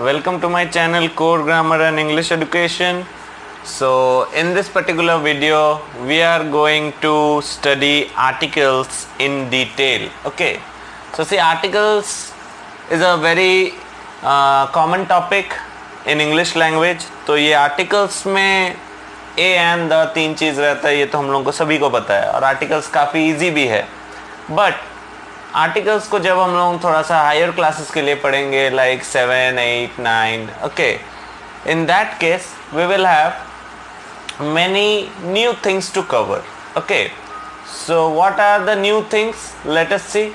Welcome to my channel Core Grammar and English Education. So in this particular video we are going to study articles in detail. Okay, so see, articles is a very common topic in English language. तो ये articles में a and the तीन चीज़ रहता है, ये तो हम लोगों को सभी को पता है, और articles काफ़ी easy भी है. But आर्टिकल्स को जब हम लोग थोड़ा सा हायर क्लासेस के लिए पढ़ेंगे, like 7, 8, 9, okay, in that case we will have many new things to cover. Okay, so what are the new things? Let us see.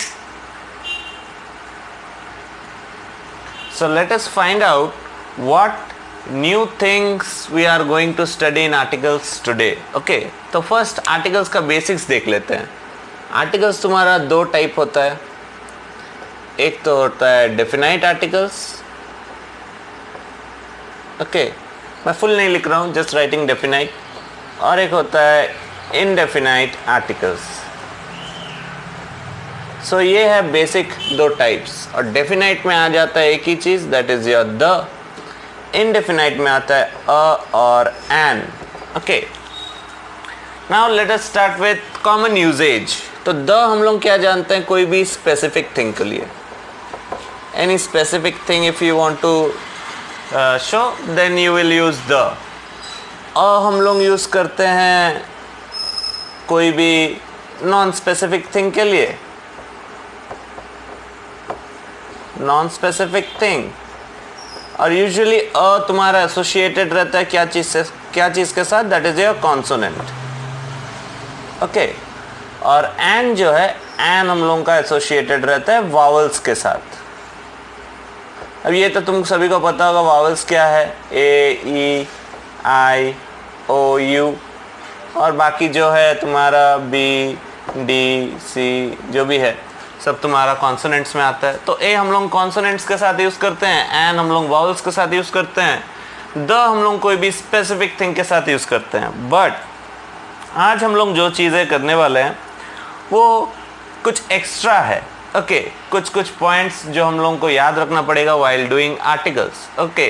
So let us find out what new things we are going to study in articles today. Okay, तो first articles का basics देख लेते हैं. Articles तुम्हारा दो type होता है. एक तो होता है डेफिनाइट आर्टिकल्स. ओके, मैं फुल नहीं लिख रहा हूँ, जस्ट राइटिंग डेफिनाइट. और एक होता है इनडेफिनाइट आर्टिकल्स. सो ये है बेसिक दो टाइप्स. और डेफिनाइट में आ जाता है एक ही चीज़, that is your the. Indefinite में आता है अ और an. Okay, now let us start with common usages. तो द हम लोग क्या जानते हैं? कोई भी स्पेसिफिक थिंग के लिए, any specific thing if you want to show then you will use the. हम लोग यूज़ करते हैं कोई भी नॉन स्पेसिफिक थिंग के लिए, नॉन स्पेसिफिक थिंग. और यूजुअली तुम्हारा एसोसिएटेड रहता है क्या चीज़ से, क्या चीज़ के साथ? That is your consonant. Okay, और एन जो है, एन हम लोगों का एसोसिएटेड रहता है वावल्स के साथ. अब ये तो तुम सभी को पता होगा वावल्स क्या है, ए, ई, आई, ओ, यू, और बाकी जो है तुम्हारा बी, डी, सी जो भी है सब तुम्हारा कॉन्सोनेंट्स में आता है. तो ए हम लोग कॉन्सोनेंट्स के साथ यूज़ करते हैं, एन हम लोग वावल्स के साथ यूज़ करते हैं, द हम लोग कोई भी स्पेसिफिक थिंग के साथ यूज़ करते हैं. बट आज हम लोग जो चीज़ें करने वाले हैं वो कुछ एक्स्ट्रा है. ओके, कुछ पॉइंट्स जो हम लोगों को याद रखना पड़ेगा while doing articles. Okay,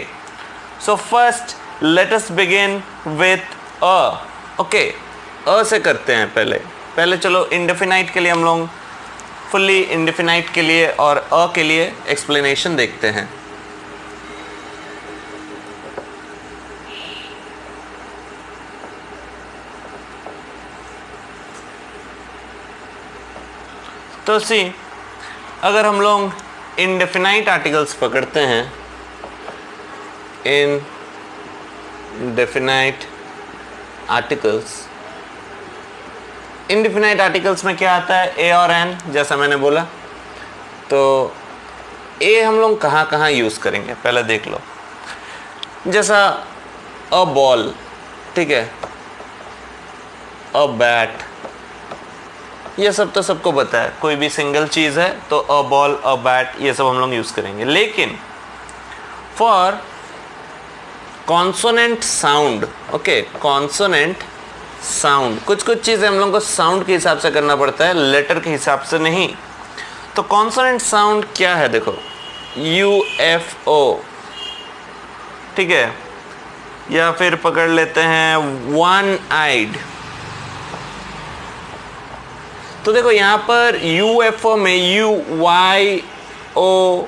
so first let us begin with a. Okay, a से करते हैं पहले चलो इंडेफिनाइट के लिए हम लोग फुल्ली इंडेफिनाइट के लिए और अ के लिए एक्सप्लेनेशन देखते हैं. तो सी, अगर हम लोग इनडेफिनाइट आर्टिकल्स पकड़ते हैं, इनडेफिनाइट आर्टिकल्स में क्या आता है? ए और एन, जैसा मैंने बोला. तो ए हम लोग कहाँ कहाँ यूज़ करेंगे पहले देख लो. जैसा अ बॉल, ठीक है, अ बैट, ये सब तो सबको पता है. कोई भी सिंगल चीज़ है तो अ बॉल, अ बैट, ये सब हम लोग यूज़ करेंगे. लेकिन for consonant sound, okay, consonant sound, कुछ चीज़ें हम लोग को साउंड के हिसाब से करना पड़ता है, लेटर के हिसाब से नहीं. तो कॉन्सोनेंट साउंड क्या है? देखो, यू, एफ, ओ, ठीक है, या फिर पकड़ लेते हैं वन आइड. तो देखो यहाँ पर UFO में यू, वाई, ओ,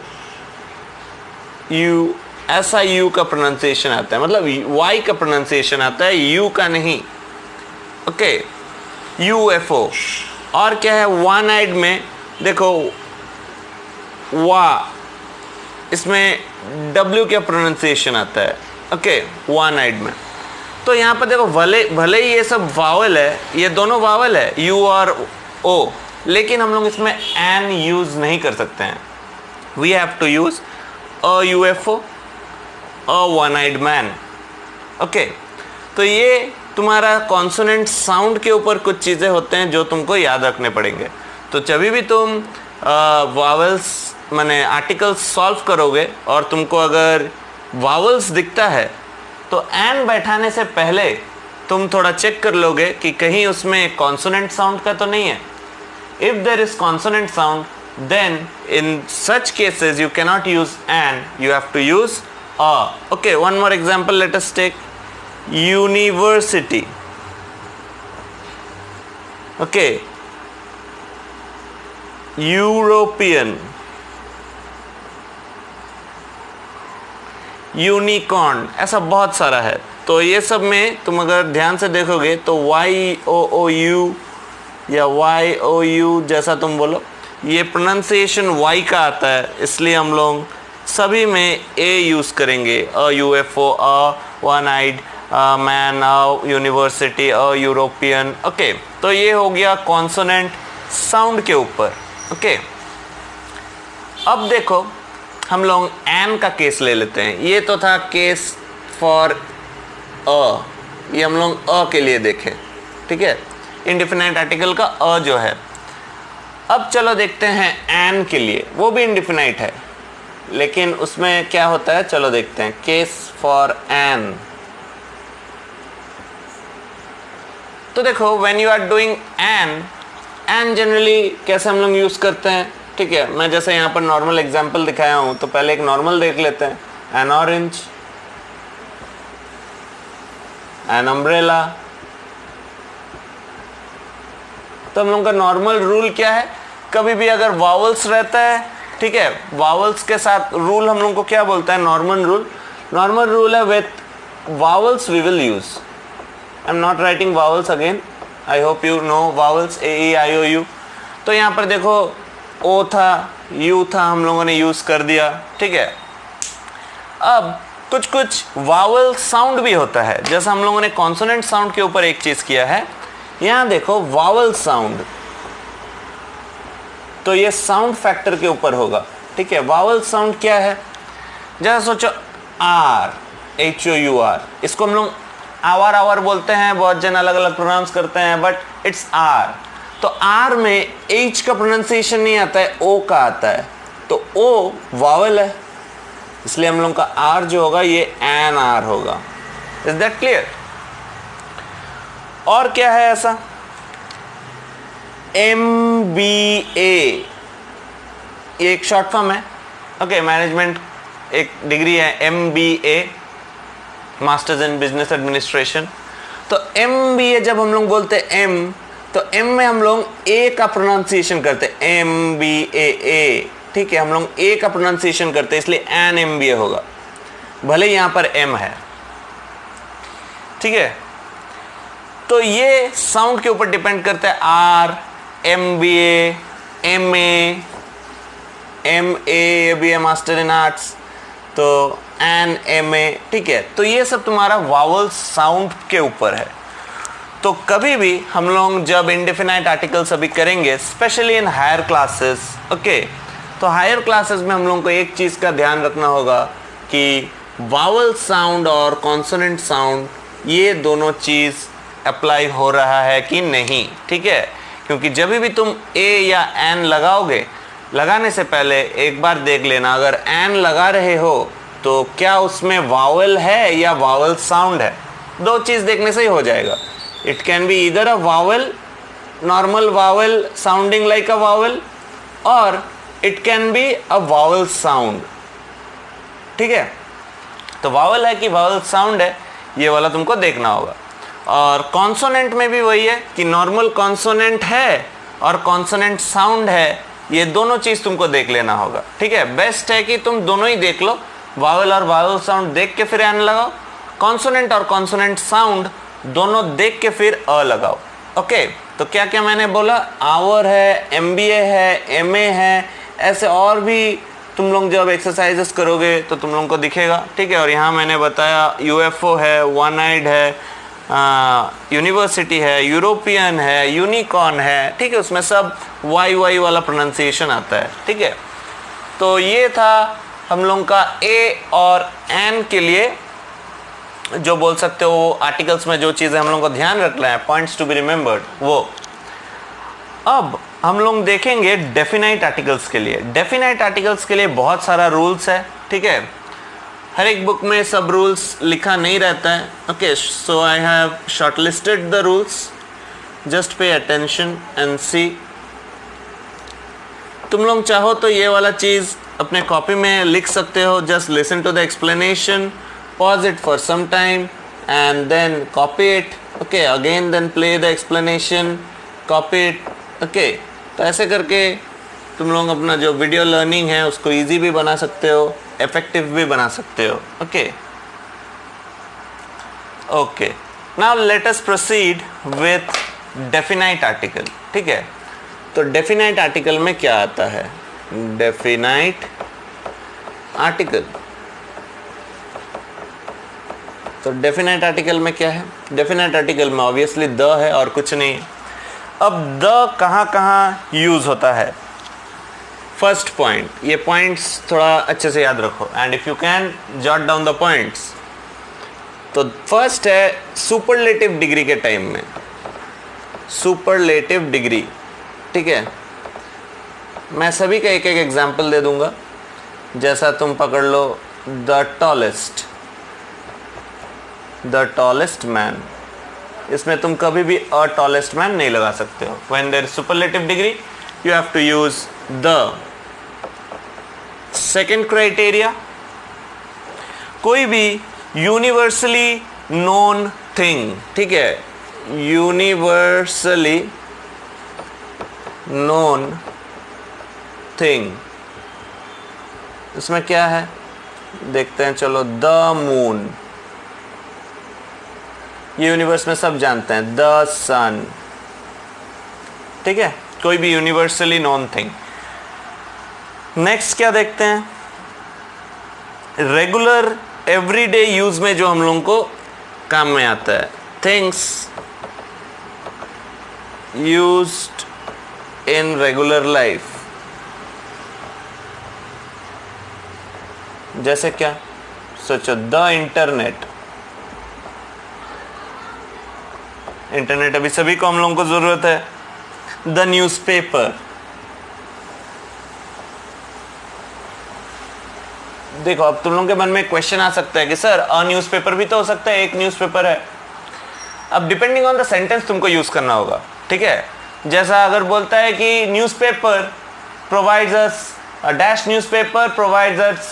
यू, ऐसा यू का प्रोनाउंसिएशन आता है, मतलब वाई का प्रोनाउंसिएशन आता है, यू का नहीं. Okay, UFO. और क्या है वन आइड में? देखो वा, इसमें W का प्रोनाउंसिएशन आता है. ओके, वन आइड में. तो यहाँ पर देखो भले ही ये सब वावल है, ये दोनों वावल है, यू और ओ, लेकिन हम लोग इसमें एन यूज़ नहीं कर सकते हैं. We have to use a UFO, a one eyed man. Okay, तो ये तुम्हारा कॉन्सोनेंट साउंड के ऊपर कुछ चीज़ें होते हैं जो तुमको याद रखने पड़ेंगे. तो जब भी तुम वावल्स माने आर्टिकल्स सॉल्व करोगे और तुमको अगर वावल्स दिखता है तो एन बैठाने से पहले तुम थोड़ा चेक कर लोगे कि कहीं उसमें कॉन्सोनेंट साउंड का तो नहीं है. If there is consonant sound, then in such cases you cannot use an, you have to use Okay, one more example, let us take university. Okay, European, unicorn, ऐसा बहुत सारा है। तो ये सब में तुम अगर ध्यान से देखोगे तो YOOU या YOU जैसा तुम बोलो, ये प्रोनाउंसिएशन Y का आता है, इसलिए हम लोग सभी में A यूज़ करेंगे। UFO, one eyed man, university, European. Okay, तो ये हो गया कॉन्सोनेंट साउंड के ऊपर। ओके, अब देखो हम लोग एन का केस ले लेते हैं। ये तो था केस फॉर अ, ये हम लोग अ के लिए देखें, ठीक है, इंडिफिनाइट आर्टिकल का अ जो है। अब चलो देखते हैं एन के लिए, वो भी इंडिफिनाइट है लेकिन उसमें क्या होता है, चलो देखते हैं। केस फॉर एन, तो देखो when you are doing an generally कैसे हम लोग यूज करते हैं, ठीक है। मैं जैसे यहाँ पर नॉर्मल एग्जांपल दिखाया हूँ, तो पहले एक नॉर्मल देख लेते हैं। N orange, an umbrella. तो हम लोग का नॉर्मल रूल क्या है, कभी भी अगर वावल्स रहता है, ठीक है, वावल्स के साथ रूल हम लोग को क्या बोलता है, नॉर्मल रूल। नॉर्मल रूल है with vowels we will use. I am not writing vowels again, I hope you know vowels, AEIOU। तो यहाँ पर देखो ओ था, यू था, हम लोगों ने यूज कर दिया, ठीक है। अब कुछ कुछ वावल साउंड भी होता है, जैसा हम लोगों ने कॉन्सोनेंट साउंड के ऊपर एक चीज किया है। यहाँ देखो वावल साउंड, तो ये साउंड फैक्टर के ऊपर होगा, ठीक है। वावल साउंड क्या है, जैसा सोचो आर, HOUR, इसको हम लोग आवर आवर बोलते हैं, बहुत जन अलग अलग प्रोनाउंस करते हैं, बट इट्स आर। तो आर में H का प्रोनाउंसिएशन नहीं आता है, O का आता है, तो O वावल है, इसलिए हम लोग का R जो होगा ये एन आर होगा। Is that clear? और क्या है ऐसा, MBA, ये एक शॉर्ट फॉर्म है, ओके, मैनेजमेंट एक डिग्री है, MBA, masters in business administration. तो MBA जब हम लोग बोलते हैं M, तो M में हम लोग A का प्रोनाउंसिएशन करते हैं, MBA, ठीक है, हम लोग A का प्रोनाउंसिएशन करते हैं, इसलिए एन MBA होगा, भले यहाँ पर M है, ठीक है। तो ये साउंड के ऊपर डिपेंड करता है, R, MBA, MA, MA भी है, मास्टर इन आर्ट्स, तो एन MA, ठीक है। तो ये सब तुम्हारा वावल साउंड के ऊपर है। तो कभी भी हम लोग जब इंडेफिनाइट आर्टिकल्स अभी करेंगे, specially in higher classes, okay, तो हायर क्लासेस में हम लोगों को एक चीज़ का ध्यान रखना होगा कि वावल साउंड और कॉन्सोनेंट साउंड, ये दोनों चीज़ अप्लाई हो रहा है कि नहीं, ठीक है। क्योंकि जब भी तुम A या N लगाओगे, लगाने से पहले एक बार देख लेना, अगर N लगा रहे हो तो क्या उसमें वावल है या वावल साउंड है, दो चीज़ देखने से ही हो जाएगा। It can be either a vowel, normal vowel sounding like a vowel, और it can be a vowel sound, ठीक है। तो वावल है कि वावल साउंड है, ये वाला तुमको देखना होगा। और कॉन्सोनेंट में भी वही है कि नॉर्मल कॉन्सोनेंट है और कॉन्सोनेंट साउंड है, ये दोनों चीज़ तुमको देख लेना होगा, ठीक है। बेस्ट है कि तुम दोनों ही देख लो, वावल और वावल साउंड देख के फिर एन लगाओ, कॉन्सोनेंट और कॉन्सोनेंट साउंड दोनों देख के फिर अ लगाओ, ओके। तो क्या क्या मैंने बोला, आवर है, MBA है, MA है, ऐसे और भी तुम लोग जब एक्सरसाइजेस करोगे तो तुम लोगों को दिखेगा, ठीक है। और यहाँ मैंने बताया UFO है, वन आइड है, यूनिवर्सिटी है, यूरोपियन है, यूनिकॉर्न है, ठीक है, उसमें सब YY वाला प्रोनाउंसिएशन आता है, ठीक है। तो ये था हम लोगों का A और N के लिए जो बोल सकते हो आर्टिकल्स में जो चीज़ें हम लोगों को ध्यान रखना है, पॉइंट्स टू बी रिमेंबर्ड, वो। अब हम लोग देखेंगे डेफिनाइट आर्टिकल्स के लिए। डेफिनाइट आर्टिकल्स के लिए बहुत सारा रूल्स है, ठीक है। हर एक बुक में सब रूल्स लिखा नहीं रहता है, okay. So I have shortlisted the rules, just pay attention and see. तुम लोग चाहो तो ये वाला चीज़ अपने कॉपी में लिख सकते हो. Just listen to the explanation, pause it for some time and then copy it. Okay, again then play the explanation, copy it. Okay, तो ऐसे करके तुम लोग अपना जो वीडियो लर्निंग है उसको इजी भी बना सकते हो, इफेक्टिव भी बना सकते हो. Okay okay, now let us proceed with definite article. ठीक है, तो डेफिनाइट आर्टिकल में क्या आता है? Definite article. तो डेफिनाइट आर्टिकल में क्या है? डेफिनाइट आर्टिकल में ऑब्वियसली द है और कुछ नहीं है. अब द कहाँ कहाँ यूज होता है? फर्स्ट पॉइंट, ये पॉइंट्स थोड़ा अच्छे से याद रखो and if you can jot down the points. तो फर्स्ट है सुपरलेटिव डिग्री के टाइम में. Superlative degree. ठीक है, मैं सभी का एक एक एग्जाम्पल दे दूंगा. जैसा तुम पकड़ लो द टॉलेस्ट मैन. इसमें तुम कभी भी अ टॉलेस्ट मैन नहीं लगा सकते हो. When there is superlative degree you have to use the. Second criteria, कोई भी यूनिवर्सली नोन थिंग. ठीक है, यूनिवर्सली नोन थिंग. इसमें क्या है देखते हैं. चलो, द मून, ये यूनिवर्स में सब जानते हैं. द सन. ठीक है, कोई भी यूनिवर्सली नोन थिंग. नेक्स्ट क्या देखते हैं? रेगुलर एवरीडे यूज में जो हम लोगों को काम में आता है. Things used in regular life. जैसे क्या? सोचो, द इंटरनेट. इंटरनेट अभी सभी को हम लोगों को जरूरत है. The newspaper. देखो, अब तुम लोगों के मन में क्वेश्चन आ सकता है कि सर अ न्यूज़पेपर भी तो हो सकता है, एक न्यूज़पेपर है. अब डिपेंडिंग ऑन द सेंटेंस तुमको यूज करना होगा. ठीक है, जैसा अगर बोलता है कि newspaper provides us, a dash newspaper provides us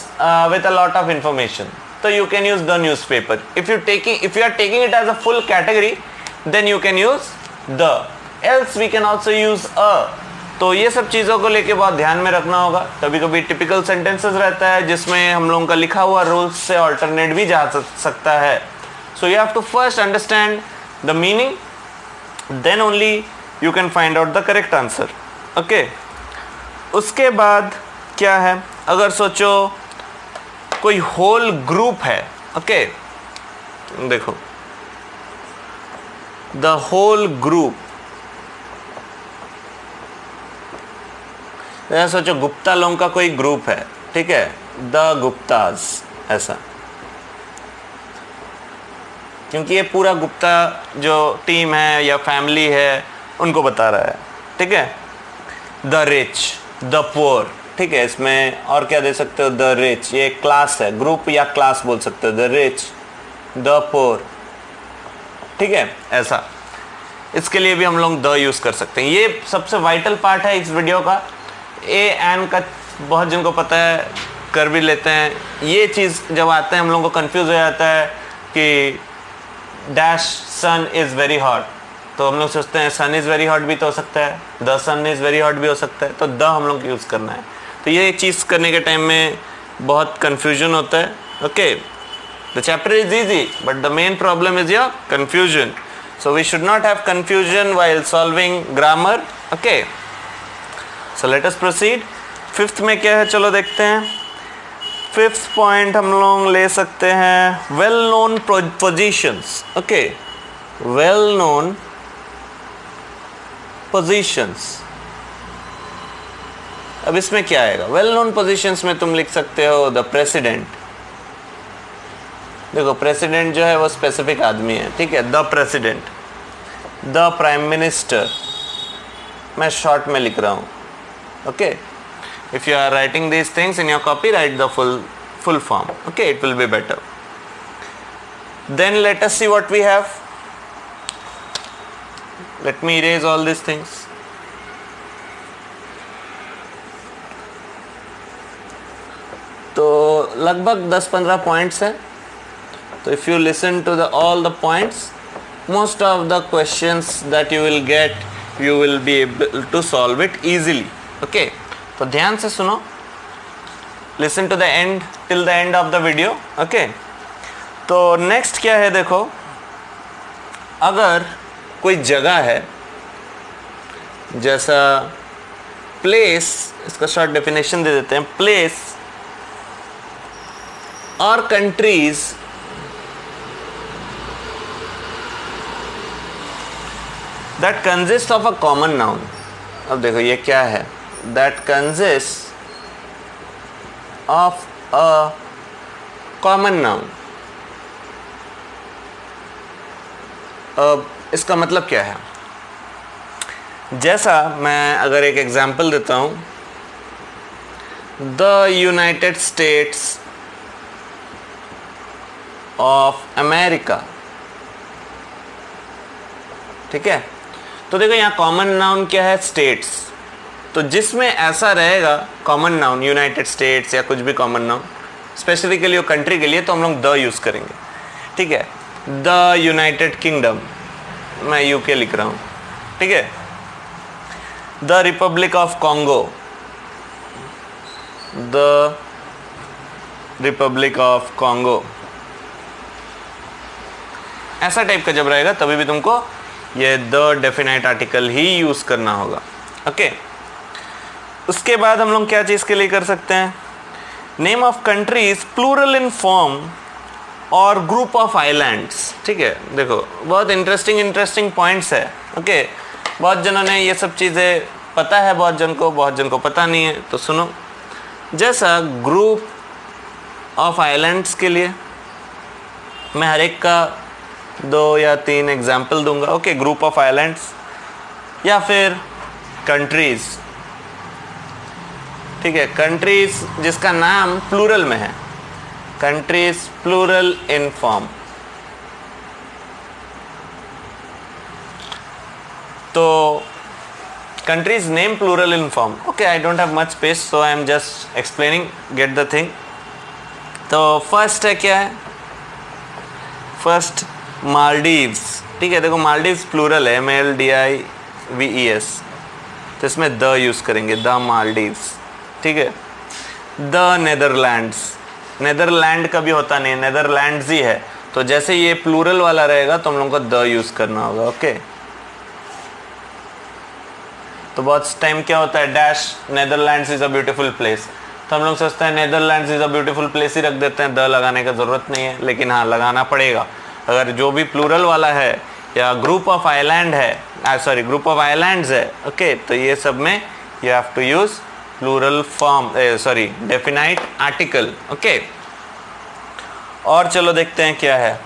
with a lot of information, so you can use the newspaper. If you are taking it as a full category, then you can use the. Else we can also use a. तो ये सब चीज़ों को लेके बहुत ध्यान में रखना होगा. कभी कभी टिपिकल सेंटेंसेस रहता है जिसमें हम लोगों का लिखा हुआ रूल्स से ऑल्टरनेट भी जा सकता है. So you have to first understand the meaning, then only you can find out the correct answer. Okay, उसके बाद क्या है? अगर सोचो कोई होल ग्रुप है. ओके, देखो, द होल ग्रुप. जैसे सोचो गुप्ता लोगों का कोई ग्रुप है. ठीक है, द गुप्ताज. ऐसा, क्योंकि ये पूरा गुप्ता जो टीम है या फैमिली है उनको बता रहा है. ठीक है, द रिच, द पुअर. ठीक है, इसमें और क्या दे सकते हो? The rich. ये क्लास है, ग्रुप या क्लास बोल सकते हो. The rich, the poor. ठीक है, ऐसा. इसके लिए भी हम लोग द यूज़ कर सकते हैं. ये सबसे वाइटल पार्ट है इस वीडियो का. ए एन का बहुत जिनको पता है कर भी लेते हैं. ये चीज़ जब आता है हम लोगों को कंफ्यूज हो जाता है कि dash sun is very hot, तो हम लोग सोचते हैं सन इज़ वेरी हॉट भी तो हो सकता है, the sun is very hot भी हो सकता है. तो द हम लोग यूज़ करना है. तो ये चीज़ करने के टाइम में बहुत कन्फ्यूजन होता है. Okay, the chapter is easy but the main problem is your confusion. So we should not have confusion while solving grammar. Okay, so let us proceed. Fifth में क्या है? चलो देखते हैं. फिफ्थ पॉइंट हम लोग ले सकते हैं well known positions. Okay, well known positions. अब इसमें क्या आएगा? वेल नोन पोजीशंस में तुम लिख सकते हो द प्रेसिडेंट. देखो, प्रेसिडेंट जो है वो स्पेसिफिक आदमी है. ठीक है, the president, the prime minister. मैं शॉर्ट में लिख रहा हूँ. Okay, if you are writing these things in your copy, right the full form. Okay, it will be better. Then let us see what we have. Let me erase all these things. लगभग 10-15 points है. तो if you listen to the all the points, most of the questions that you will get, you will be able to solve it easily. Okay, तो ध्यान से सुनो, listen to the end, till the end of the video. Okay, तो next क्या है देखो, अगर कोई जगह है, जैसा place, इसका शॉर्ट डेफिनेशन दे देते हैं, place or countries that consists of a common noun. अब देखो ये क्या है, that consists of a common noun. अब इसका मतलब क्या है, जैसा मैं अगर एक एग्जांपल देता हूँ, the United states of America. ठीक है, तो देखो यहाँ कॉमन नाउन क्या है, स्टेट्स. तो जिसमें ऐसा रहेगा कॉमन नाउन, यूनाइटेड स्टेट्स या कुछ भी कॉमन नाउन, स्पेसिफिकली वो कंट्री के लिए तो हम लोग द यूज़ करेंगे. ठीक है, द यूनाइटेड किंगडम, मैं यूके लिख रहा हूँ. ठीक है, the Republic of Congo, the Republic of Congo. ऐसा टाइप का जब रहेगा तभी भी तुमको ये the definite article he use करना होगा. ओके, उसके बाद हम लोग क्या चीज़ के लिए कर सकते हैं, name of countries plural in form और ग्रुप ऑफ आइलैंड्स. ठीक है, देखो बहुत इंटरेस्टिंग पॉइंट्स है. ओके, बहुत जनों ने ये सब चीज़ें पता है, बहुत जन को पता नहीं है. तो सुनो, जैसा ग्रुप ऑफ आइलैंड्स के लिए मैं हर एक का 2 या 3 एग्जाम्पल दूंगा. ओके, ग्रुप ऑफ आइलैंड्स या फिर कंट्रीज. ठीक है, कंट्रीज जिसका नाम प्लूरल में है, कंट्रीज प्लूरल इन फॉर्म. तो countries name plural in form. Okay, I don't have much space, so I am just explaining, get the thing. तो फर्स्ट है क्या है, फर्स्ट मालदीव्स. ठीक है, देखो मालदीव्स प्लूरल है, MALDIVES, तो इसमें द यूज़ करेंगे, द मालदीव्स. ठीक है, द नेदरलैंड्स, नेदरलैंड कभी होता नहीं है, नेदरलैंड्स ही है. तो जैसे ये प्लूरल वाला रहेगा तो हम लोग को द यूज़ करना होगा. ओके, तो बहुत टाइम क्या होता है, dash Netherlands is a beautiful place, तो हम लोग सोचते हैं Netherlands is a beautiful place ही रख देते हैं, द लगाने का ज़रूरत नहीं है. लेकिन हाँ, लगाना पड़ेगा. अगर जो भी प्लूरल वाला है या ग्रुप ऑफ आइलैंड है, सॉरी ग्रुप ऑफ आइलैंड्स है, ओके, तो ये सब में you have to use plural form, sorry definite article. Okay, और चलो देखते हैं क्या है,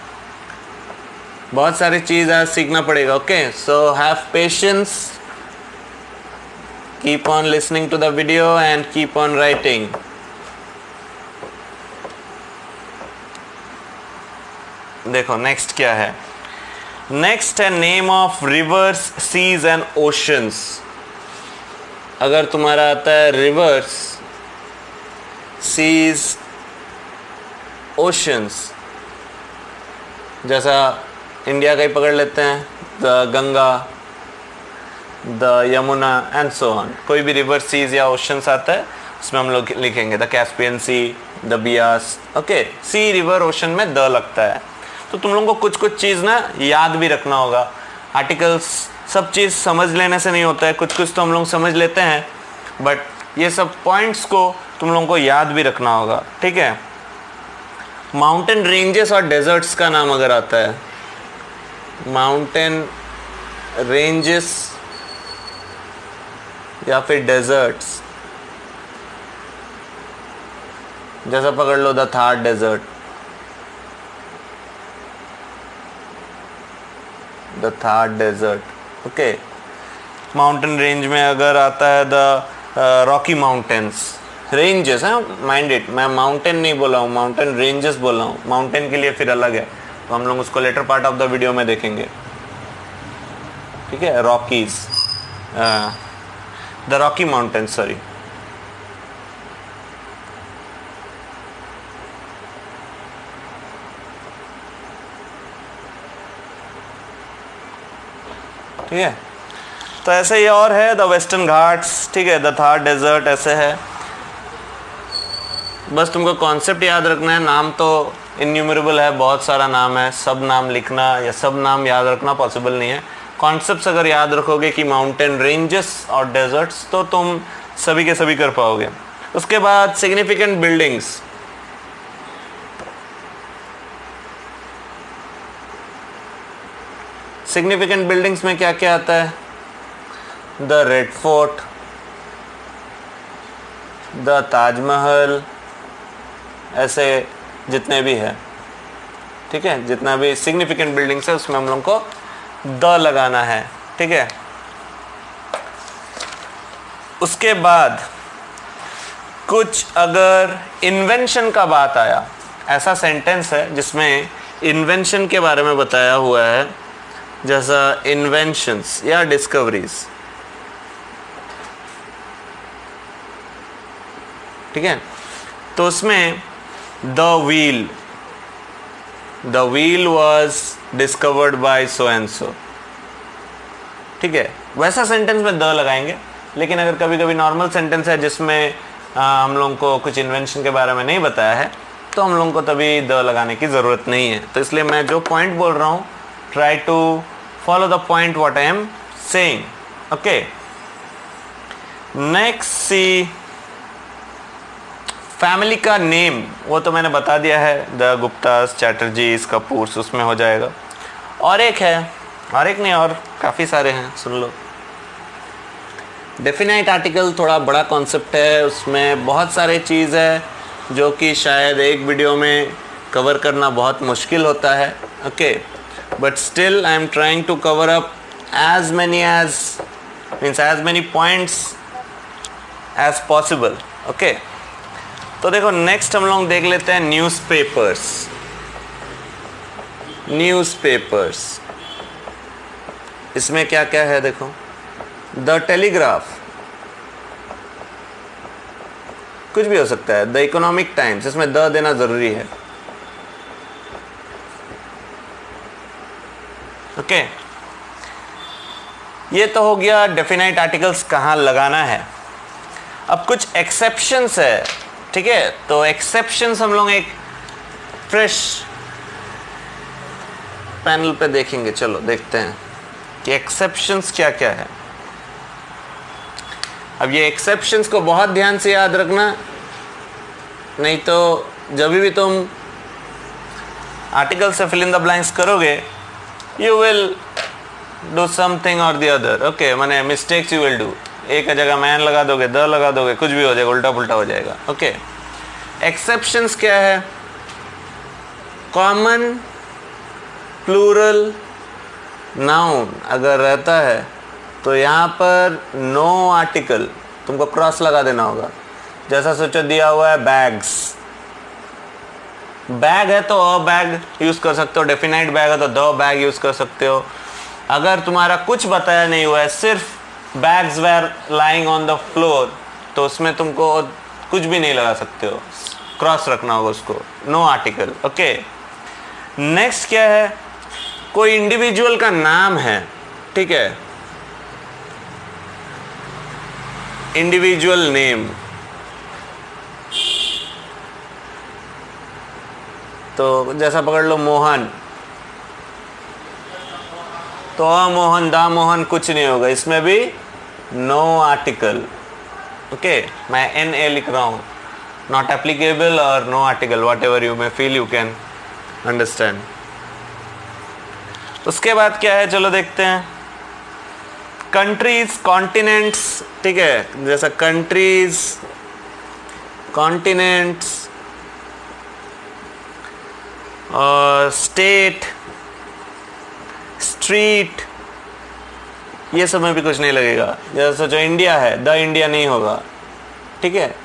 बहुत सारी चीज़ आज सीखना पड़ेगा. Okay, so have patience, keep on listening to the video and keep on writing. देखो नेक्स्ट क्या है, नेक्स्ट है name of rivers, seas and oceans. अगर तुम्हारा आता है रिवर्स, सीज, ओशंस, जैसा इंडिया का ही पकड़ लेते हैं, the Ganga, the Yamuna and so on. कोई भी रिवर, सीज या ओशंस आता है उसमें हम लोग लिखेंगे the Caspian sea, the Beas. Okay, sea, river, ocean में द लगता है. तो तुम लोगों को कुछ चीज़ ना याद भी रखना होगा. आर्टिकल्स सब चीज़ समझ लेने से नहीं होता है, कुछ तो हम लोग समझ लेते हैं, बट ये सब पॉइंट्स को तुम लोगों को याद भी रखना होगा. ठीक है, माउंटेन रेंजेस और डेजर्ट्स का नाम अगर आता है, माउंटेन रेंजेस या फिर डेजर्ट्स, जैसा पकड़ लो the Thar desert, the Thar desert. Okay, mountain range में अगर आता है द रॉकी माउंटेन्स, रेंजेस है, माइंड इट, मैं माउंटेन नहीं बोला हूँ, माउंटेन रेंजेस बोला हूँ. माउंटेन के लिए फिर अलग है, तो हम लोग उसको later part of the video में देखेंगे. ठीक है, Rockies, the Rocky mountain, sorry. ठीक है। तो ऐसे ही और है, द वेस्टर्न घाट्स, ठीक है, द थार डेजर्ट, ऐसे है। बस तुमको कॉन्सेप्ट याद रखना है। नाम तो इन्यूमरेबल है, बहुत सारा नाम है, सब नाम लिखना या सब नाम याद रखना पॉसिबल नहीं है। कॉन्सेप्ट्स अगर याद रखोगे कि माउंटेन रेंजेस और डेजर्ट्स, तो तुम सभी के सभी कर पाओगे। उसके बाद सिग्निफिकेंट बिल्डिंग्स, सिग्निफिकेंट बिल्डिंग्स में क्या क्या आता है? The red fort, the Taj Mahal, ऐसे जितने भी है, ठीक है, जितना भी सिग्निफिकेंट बिल्डिंग्स है उसमें हम लोग को द लगाना है, ठीक है। उसके बाद कुछ अगर इन्वेंशन का बात आया, ऐसा सेंटेंस है जिसमें इन्वेंशन के बारे में बताया हुआ है, जैसा इन्वेंशंस या डिस्कवरीज, ठीक है। तो उसमें the wheel was discovered by so and so, ठीक है, वैसा सेंटेंस में द लगाएंगे। लेकिन अगर कभी कभी नॉर्मल सेंटेंस है जिसमें हम लोगों को कुछ इन्वेंशन के बारे में नहीं बताया है, तो हम लोगों को तभी द लगाने की ज़रूरत नहीं है। तो इसलिए मैं जो पॉइंट बोल रहा हूँ, try to follow the point what I am saying, okay. Next C, family का नेम, वो तो मैंने बता दिया है, द गुप्तास, चैटर्जीज, कपूर्स, उसमें हो जाएगा। और एक है, और एक नहीं, और काफ़ी सारे हैं, सुन लो। डेफिनाइट आर्टिकल थोड़ा बड़ा कॉन्सेप्ट है, उसमें बहुत सारे चीज़ है जो कि शायद एक वीडियो में कवर करना बहुत मुश्किल होता है, okay. But still I am trying to cover up as many points as possible, okay. तो देखो नेक्स्ट हम लोग देख लेते हैं न्यूज़पेपर्स। इसमें क्या क्या है देखो, द टेलीग्राफ, कुछ भी हो सकता है, द इकोनॉमिक टाइम्स, इसमें द देना जरूरी है, ओके। ये तो हो गया डेफिनाइट आर्टिकल्स कहाँ लगाना है। अब कुछ एक्सेप्शंस है, ठीक है। तो एक्सेप्शंस हम लोग एक फ्रेश पैनल पे देखेंगे। चलो देखते हैं कि एक्सेप्शंस क्या क्या है। अब ये एक्सेप्शंस को बहुत ध्यान से याद रखना, नहीं तो जब भी तुम आर्टिकल से फिल इन द ब्लैंक्स करोगे, यू विल डू समथिंग और द अदर, ओके। माने मिस्टेक्स यू विल डू, एक जगह मैन लगा दोगे, द लगा दोगे, कुछ भी हो जाएगा, उल्टा पुल्टा हो जाएगा, ओके। एक्सेप्शंस क्या है? कॉमन प्लूरल नाउन अगर रहता है तो यहाँ पर नो आर्टिकल तुमको क्रॉस लगा देना होगा। जैसा सोचो दिया हुआ है बैग्स, बैग है तो अ बैग यूज़ कर सकते हो, डेफिनाइट बैग है तो द बैग यूज़ कर सकते हो। अगर तुम्हारा कुछ बताया नहीं हुआ है, सिर्फ bags were lying on the floor, तो उसमें तुमको कुछ भी नहीं लगा सकते हो, क्रॉस रखना होगा उसको, नो आर्टिकल, ओके। नेक्स्ट क्या है? कोई इंडिविजुअल का नाम है, ठीक है, इंडिविजुअल नेम। तो जैसा पकड़ लो मोहन, तो मोहन, दा मोहन कुछ नहीं होगा, इसमें भी नो आर्टिकल, ओके। मैं NA लिख रहा हूँ, नॉट एप्लीकेबल और no article, whatever you may feel, you can understand. उसके बाद क्या है, चलो देखते हैं। कंट्रीज, कॉन्टिनेंट्स, ठीक है, जैसा कंट्रीज, कॉन्टिनेंट्स और स्टेट, स्ट्रीट, ये सब में भी कुछ नहीं लगेगा। जैसे सोचो इंडिया है, द इंडिया नहीं होगा, ठीक है।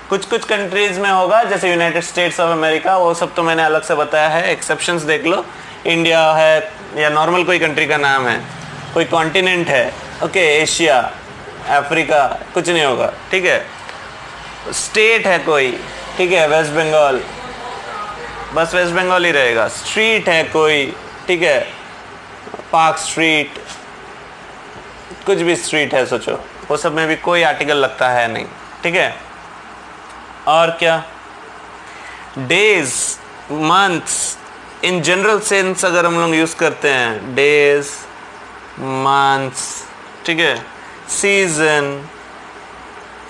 कुछ कुछ कंट्रीज में होगा, जैसे यूनाइटेड स्टेट्स ऑफ अमेरिका, वो सब तो मैंने अलग से बताया है। एक्सेप्शंस देख लो, इंडिया है या नॉर्मल कोई कंट्री का नाम है, कोई कॉन्टिनेंट है, ओके, एशिया, अफ्रीका, कुछ नहीं होगा, ठीक है। स्टेट है कोई, ठीक है, वेस्ट बंगाल, बस वेस्ट बंगाल ही रहेगा। स्ट्रीट है कोई, ठीक है, पार्क स्ट्रीट, कुछ भी स्ट्रीट है सोचो, वो सब में भी कोई आर्टिकल लगता है नहीं, ठीक है। और क्या, days, months, in general sense अगर हम लोग यूज़ करते हैं, डेज, मंथ्स, ठीक है। सीजन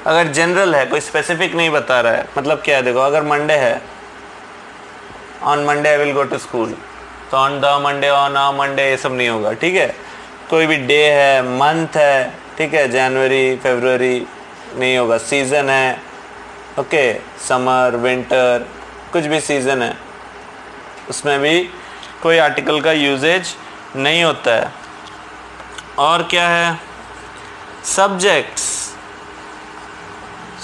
अगर जनरल है, कोई स्पेसिफिक नहीं बता रहा है, मतलब क्या है, देखो अगर मंडे है, on Monday I will go to school, तो on the Monday, on a Monday, ये सब नहीं होगा, ठीक है। कोई भी डे है, मंथ है, ठीक है, जनवरी, फरवरी नहीं होगा। सीज़न है, ओके, समर, विंटर, कुछ भी सीज़न है, उसमें भी कोई आर्टिकल का यूजेज नहीं होता है। और क्या है, सब्जेक्ट्स,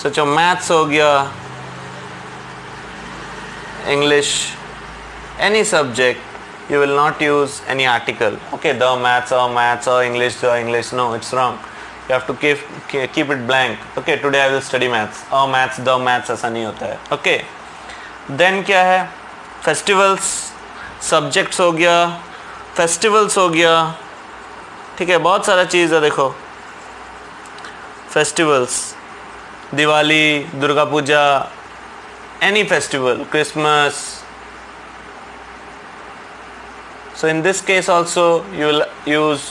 सोचो मैथ्स हो गया, English, any subject, you will not use any article. Okay, the maths or English, no, it's wrong. You have to keep it blank. Okay, today I will study maths. Maths, the maths ऐसा नहीं होता है. Okay, then क्या है, festivals, subjects हो गया, festivals हो गया, ठीक है, बहुत सारा चीज़ है, देखो festivals, Diwali, Durga Puja, any festival, Christmas. So in this case also you will use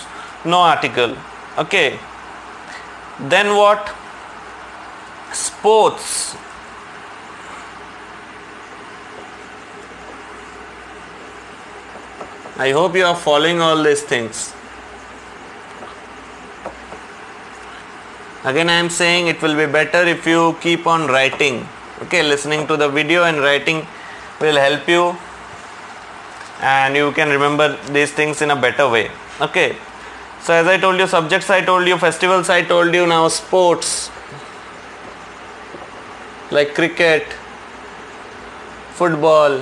no article. Okay, then what, sports, I hope you are following all these things. Again I am saying it will be better if you keep on writing. Okay, listening to the video and writing will help you, and you can remember these things in a better way. Okay, so as I told you, subjects I told you, festivals I told you, now sports like cricket, football,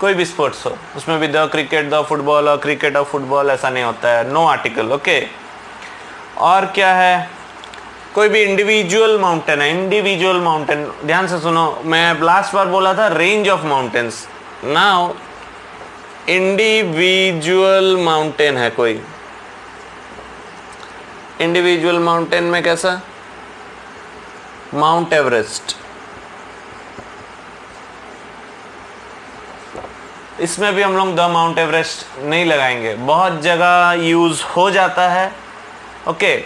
कोई भी sports हो, उसमें भी the cricket, the football और cricket और football ऐसा नहीं होता है, नो आर्टिकल। ओके, और क्या है, कोई भी इंडिविजुअल माउंटेन है, इंडिविजुअल माउंटेन, ध्यान से सुनो, मैं लास्ट बार बोला था range of mountains, now individual mountain है कोई, इंडिविजुअल माउंटेन में कैसा, माउंट एवरेस्ट, इसमें भी हम लोग द माउंट एवरेस्ट नहीं लगाएंगे, बहुत जगह यूज हो जाता है। Okay,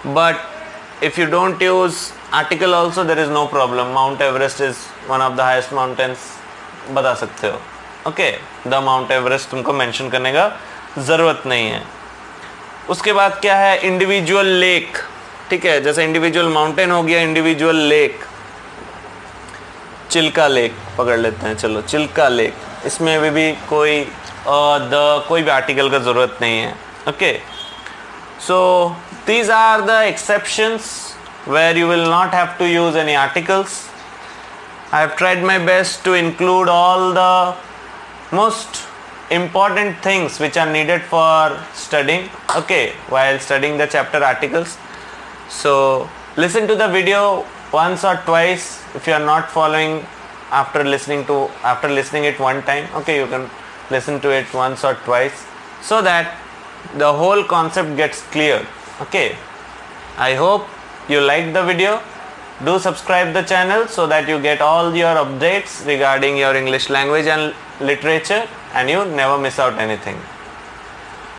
but if you don't use article also there is no problem. Mount Everest is one of the highest mountains, बता सकते हो। ओके, द माउंट एवरेस्ट तुमको मेंशन करने का ज़रूरत नहीं है। उसके बाद क्या है, इंडिविजुअल लेक, ठीक है, जैसे इंडिविजुअल माउंटेन हो गया, इंडिविजुअल लेक, चिल्का लेक पकड़ लेते हैं, चलो चिल्का लेक, इसमें भी कोई कोई भी आर्टिकल का ज़रूरत नहीं है। Okay, so these are the exceptions where you will not have to use any articles. I have tried my best to include all the most important things which are needed for studying, okay, while studying the chapter articles. So listen to the video once or twice if you are not following after listening it one time. Okay, you can listen to it once or twice so that the whole concept gets clear. Okay, I hope you liked the video. Do subscribe the channel so that you get all your updates regarding your English language and literature and you never miss out anything.